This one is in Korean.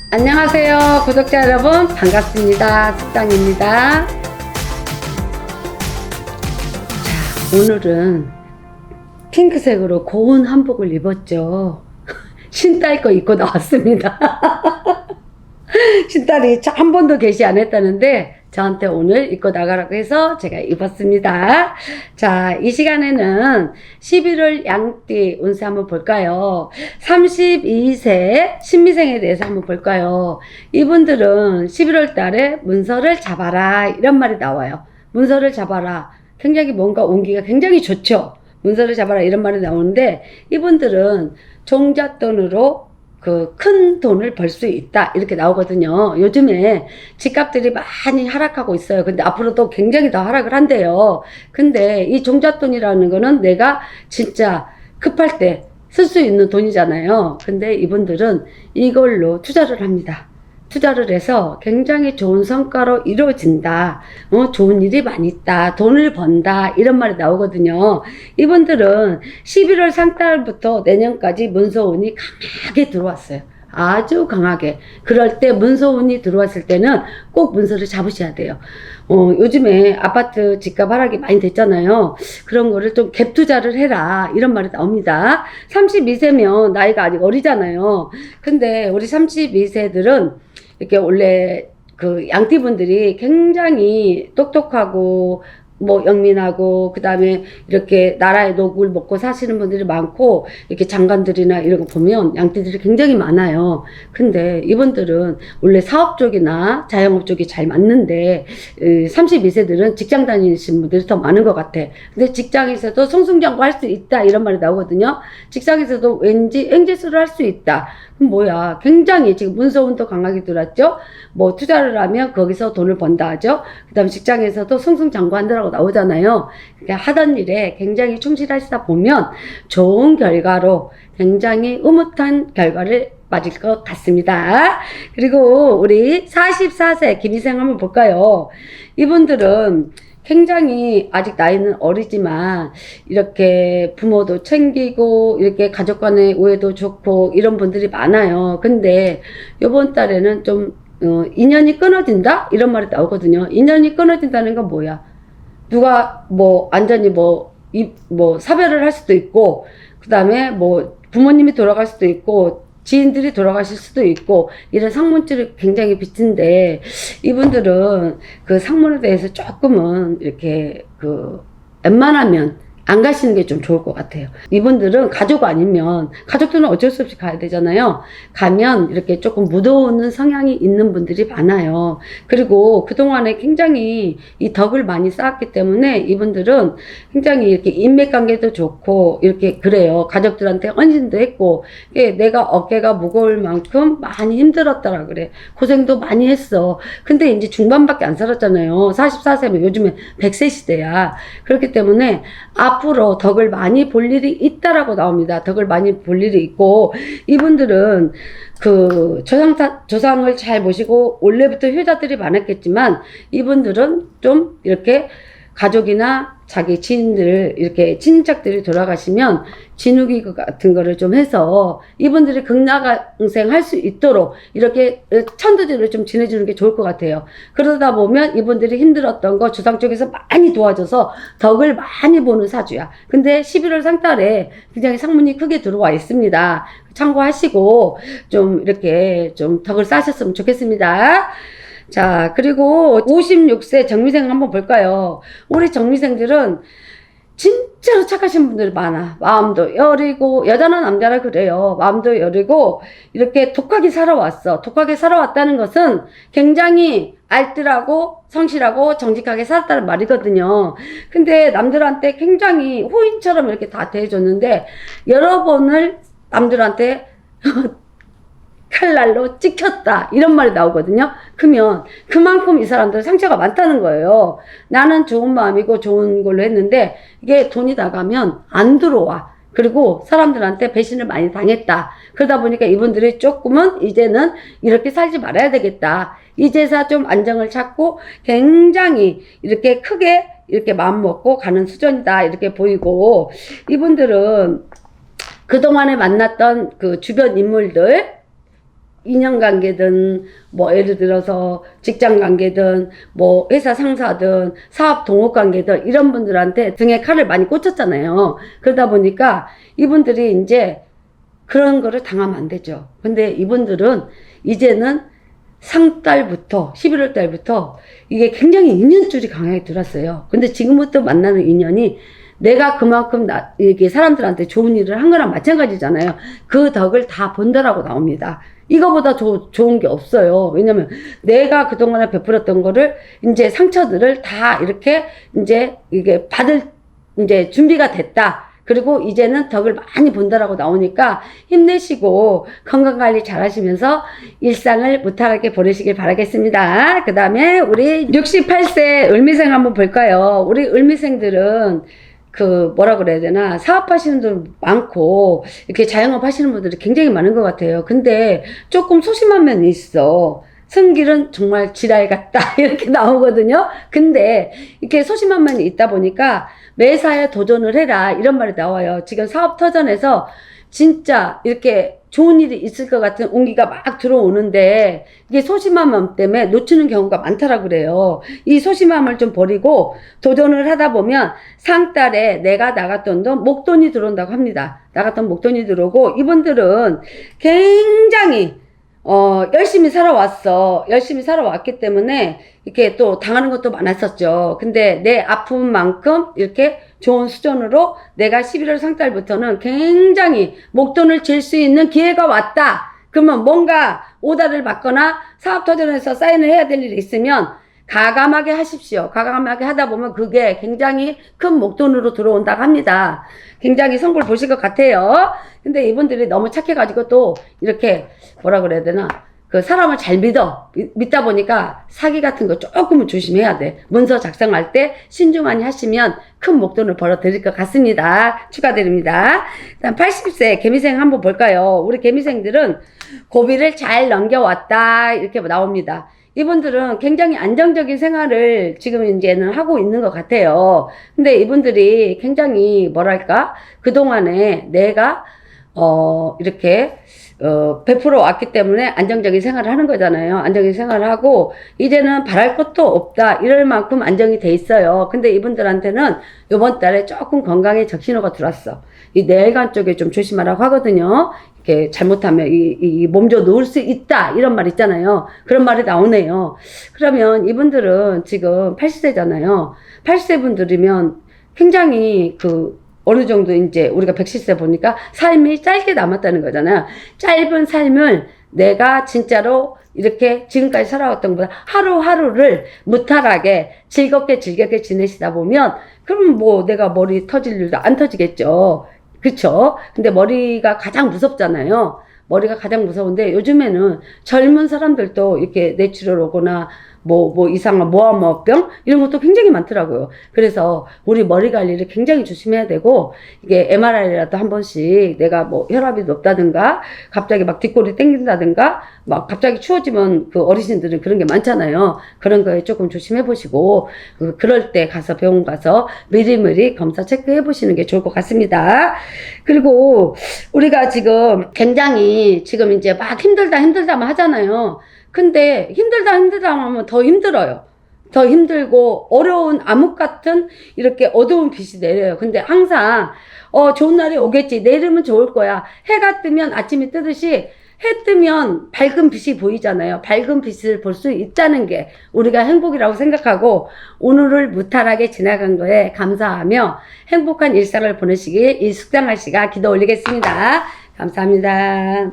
안녕하세요 구독자 여러분, 반갑습니다. 숙당입니다. 자, 오늘은 핑크색으로 고운 한복을 입었죠. 신딸 거 입고 나왔습니다. 신딸이 한 번도 게시 안 했다는데 저한테 오늘 입고 나가라고 해서 제가 입었습니다. 자, 이 시간에는 11월 양띠 운세 한번 볼까요? 32세 신미생에 대해서 한번 볼까요? 이분들은 11월 달에 문서를 잡아라 이런 말이 나와요. 문서를 잡아라. 굉장히 뭔가 온기가 굉장히 좋죠. 문서를 잡아라 이런 말이 나오는데, 이분들은 종잣돈으로 큰 돈을 벌 수 있다 이렇게 나오거든요. 요즘에 집값들이 많이 하락하고 있어요. 근데 앞으로도 굉장히 더 하락을 한대요. 근데 이 종잣돈이라는 거는 내가 진짜 급할 때 쓸 수 있는 돈이잖아요. 근데 이분들은 이걸로 투자를 합니다. 투자를 해서 굉장히 좋은 성과로 이루어진다. 좋은 일이 많이 있다. 돈을 번다. 이런 말이 나오거든요. 이분들은 11월 상달부터 내년까지 문서운이 강하게 들어왔어요. 아주 강하게. 그럴 때 문서운이 들어왔을 때는 꼭 문서를 잡으셔야 돼요. 요즘에 아파트 집값 하락이 많이 됐잖아요. 그런 거를 좀 갭 투자를 해라. 이런 말이 나옵니다. 32세면 나이가 아직 어리잖아요. 근데 우리 32세들은 이렇게 원래 양띠분들이 굉장히 똑똑하고 영민하고, 그 다음에 이렇게 나라의 녹을 먹고 사시는 분들이 많고, 이렇게 장관들이나 이런 거 보면 양띠들이 굉장히 많아요. 근데 이분들은 원래 사업 쪽이나 자영업 쪽이 잘 맞는데 32세들은 직장 다니시는 분들이 더 많은 것 같아. 근데 직장에서도 승승장구할 수 있다 이런 말이 나오거든요. 직장에서도 왠지 앵짓을 할 수 있다. 그럼 뭐야, 굉장히 지금 문서운도 강하게 들어왔죠. 투자를 하면 거기서 돈을 번다 하죠. 그 다음에 직장에서도 승승장구한다라고 나오잖아요. 그러니까 하던 일에 굉장히 충실하시다 보면 좋은 결과로 굉장히 흐뭇한 결과를 맞을 것 같습니다. 그리고 우리 44세 김희생 한번 볼까요? 이분들은 굉장히 아직 나이는 어리지만 이렇게 부모도 챙기고 이렇게 가족 간의 우애도 좋고 이런 분들이 많아요. 근데 요번 달에는 좀 인연이 끊어진다? 이런 말이 나오거든요. 인연이 끊어진다는 건 뭐야? 누가 완전히 사별을 할 수도 있고, 그 다음에 부모님이 돌아갈 수도 있고, 지인들이 돌아가실 수도 있고, 이런 상문줄이 굉장히 비친데, 이분들은 그 상문에 대해서 조금은 이렇게 웬만하면 안 가시는 게 좀 좋을 것 같아요. 이분들은 가족 아니면, 가족들은 어쩔 수 없이 가야 되잖아요. 가면 이렇게 조금 묻어오는 성향이 있는 분들이 많아요. 그리고 그동안에 굉장히 이 덕을 많이 쌓았기 때문에 이분들은 굉장히 이렇게 인맥관계도 좋고, 이렇게 그래요. 가족들한테 헌신도 했고, 내가 어깨가 무거울 만큼 많이 힘들었더라 그래. 고생도 많이 했어. 근데 이제 중반밖에 안 살았잖아요. 44세면 요즘에 100세 시대야. 그렇기 때문에 앞으로 덕을 많이 볼 일이 있다라고 나옵니다. 덕을 많이 볼 일이 있고, 이분들은 조상을 잘 모시고 원래부터 효자들이 많았겠지만, 이분들은 좀 이렇게 가족이나 자기 지인들, 이렇게 친척들이 돌아가시면 진흙이 같은 거를 좀 해서 이분들이 극락왕생 할 수 있도록 이렇게 천도제를 좀 지내주는 게 좋을 것 같아요. 그러다 보면 이분들이 힘들었던 거 조상 쪽에서 많이 도와줘서 덕을 많이 보는 사주야. 근데 11월 상달에 굉장히 상문이 크게 들어와 있습니다. 참고하시고 좀 이렇게 좀 덕을 쌓으셨으면 좋겠습니다. 자, 그리고 56세 정미생 한번 볼까요? 우리 정미생들은 진짜로 착하신 분들이 많아. 마음도 여리고, 여자나 남자나 그래요. 마음도 여리고, 이렇게 독하게 살아왔어. 독하게 살아왔다는 것은 굉장히 알뜰하고, 성실하고, 정직하게 살았다는 말이거든요. 근데 남들한테 굉장히 호인처럼 이렇게 다 대해줬는데, 여러 번을 남들한테 칼날로 찍혔다 이런 말이 나오거든요. 그러면 그만큼 이 사람들 상처가 많다는 거예요. 나는 좋은 마음이고 좋은 걸로 했는데 이게 돈이 나가면 안 들어와. 그리고 사람들한테 배신을 많이 당했다. 그러다 보니까 이분들이 조금은 이제는 이렇게 살지 말아야 되겠다. 이제서 좀 안정을 찾고 굉장히 이렇게 크게 이렇게 마음 먹고 가는 수준이다 이렇게 보이고, 이분들은 그동안에 만났던 그 주변 인물들 인연관계든 뭐 예를 들어서 직장관계든 뭐 회사 상사든 사업 동업관계든 이런 분들한테 등에 칼을 많이 꽂혔잖아요. 그러다 보니까 이분들이 이제 그런 거를 당하면 안 되죠. 근데 이분들은 이제는 상달부터 11월 달부터 이게 굉장히 인연줄이 강하게 들었어요. 근데 지금부터 만나는 인연이 내가 그만큼 이게 사람들한테 좋은 일을 한 거랑 마찬가지잖아요. 그 덕을 다 본다라고 나옵니다. 이거보다 좋은 게 없어요. 왜냐면 내가 그동안에 베풀었던 거를 이제 상처들을 다 이렇게 이제 이게 받을 이제 준비가 됐다. 그리고 이제는 덕을 많이 본다라고 나오니까 힘내시고 건강관리 잘 하시면서 일상을 무탈하게 보내시길 바라겠습니다. 그 다음에 우리 68세 을미생 한번 볼까요? 우리 을미생들은 그 뭐라 그래야 되나 사업하시는 분들 많고 이렇게 자영업 하시는 분들이 굉장히 많은 것 같아요. 근데 조금 소심한 면이 있어. 성질은 정말 지랄 같다 이렇게 나오거든요. 근데 이렇게 소심한 면이 있다 보니까 매사에 도전을 해라 이런 말이 나와요. 지금 사업터전에서 진짜 이렇게 좋은 일이 있을 것 같은 운기가 막 들어오는데 이게 소심한 마음 때문에 놓치는 경우가 많다라고 그래요. 이 소심함을 좀 버리고 도전을 하다 보면 상달에 내가 나갔던 돈 목돈이 들어온다고 합니다. 나갔던 목돈이 들어오고 이분들은 굉장히 열심히 살아왔어. 열심히 살아왔기 때문에 이렇게 또 당하는 것도 많았었죠. 근데 내 아픔만큼 이렇게 좋은 수준으로 내가 11월 상달부터는 굉장히 목돈을 잴 수 있는 기회가 왔다. 그러면 뭔가 오다를 받거나 사업터전에서 사인을 해야 될 일이 있으면 가감하게 하십시오. 가감하게 하다 보면 그게 굉장히 큰 목돈으로 들어온다고 합니다. 굉장히 성불 보실 것 같아요. 근데 이분들이 너무 착해가지고 또 이렇게 뭐라 그래야 되나 그 사람을 잘 믿다 보니까 사기 같은 거 조금은 조심해야 돼. 문서 작성할 때 신중하게 하시면 큰 목돈을 벌어 드릴 것 같습니다. 축하드립니다. 다음 80세 개미생 한번 볼까요? 우리 개미생들은 고비를 잘 넘겨왔다 이렇게 나옵니다. 이분들은 굉장히 안정적인 생활을 지금 이제는 하고 있는 것 같아요. 근데 이분들이 굉장히 뭐랄까 그동안에 내가 이렇게 베풀어 왔기 때문에 안정적인 생활을 하는 거잖아요. 안정적인 생활을 하고 이제는 바랄 것도 없다 이럴 만큼 안정이 돼 있어요. 근데 이분들한테는 이번 달에 조금 건강에 적신호가 들어왔어. 이 뇌혈관 쪽에 좀 조심하라고 하거든요. 이렇게 잘못하면 이 몸져 놓을 수 있다 이런 말 있잖아요. 그런 말이 나오네요. 그러면 이분들은 지금 80세잖아요. 80세 분들이면 굉장히 어느 정도 이제 우리가 110세 보니까 삶이 짧게 남았다는 거잖아요. 짧은 삶을 내가 진짜로 이렇게 지금까지 살아왔던 것보다 하루하루를 무탈하게 즐겁게 지내시다 보면 그럼 뭐 내가 머리 터질 일도 안 터지겠죠. 그쵸? 근데 머리가 가장 무섭잖아요. 머리가 가장 무서운데 요즘에는 젊은 사람들도 이렇게 뇌출혈 오거나 뭐 이상한 모아모병 이런 것도 굉장히 많더라고요. 그래서 우리 머리 관리를 굉장히 조심해야 되고 이게 MRI라도 한 번씩 내가 뭐 혈압이 높다든가 갑자기 막 뒷골이 땡긴다든가 막 갑자기 추워지면 그 어르신들은 그런 게 많잖아요. 그런 거에 조금 조심해 보시고 그럴 때 가서 병원 가서 미리미리 검사 체크해 보시는 게 좋을 것 같습니다. 그리고 우리가 지금 굉장히 지금 이제 막 힘들다만 하잖아요. 근데 힘들다 하면 더 힘들어요. 더 힘들고 어려운 암흑 같은 이렇게 어두운 빛이 내려요. 근데 항상 좋은 날이 오겠지. 내일이면 좋을 거야. 해가 뜨면 아침이 뜨듯이 해 뜨면 밝은 빛이 보이잖아요. 밝은 빛을 볼 수 있다는 게 우리가 행복이라고 생각하고 오늘을 무탈하게 지나간 거에 감사하며 행복한 일상을 보내시길 이 숙당할 씨가 기도 올리겠습니다. 감사합니다.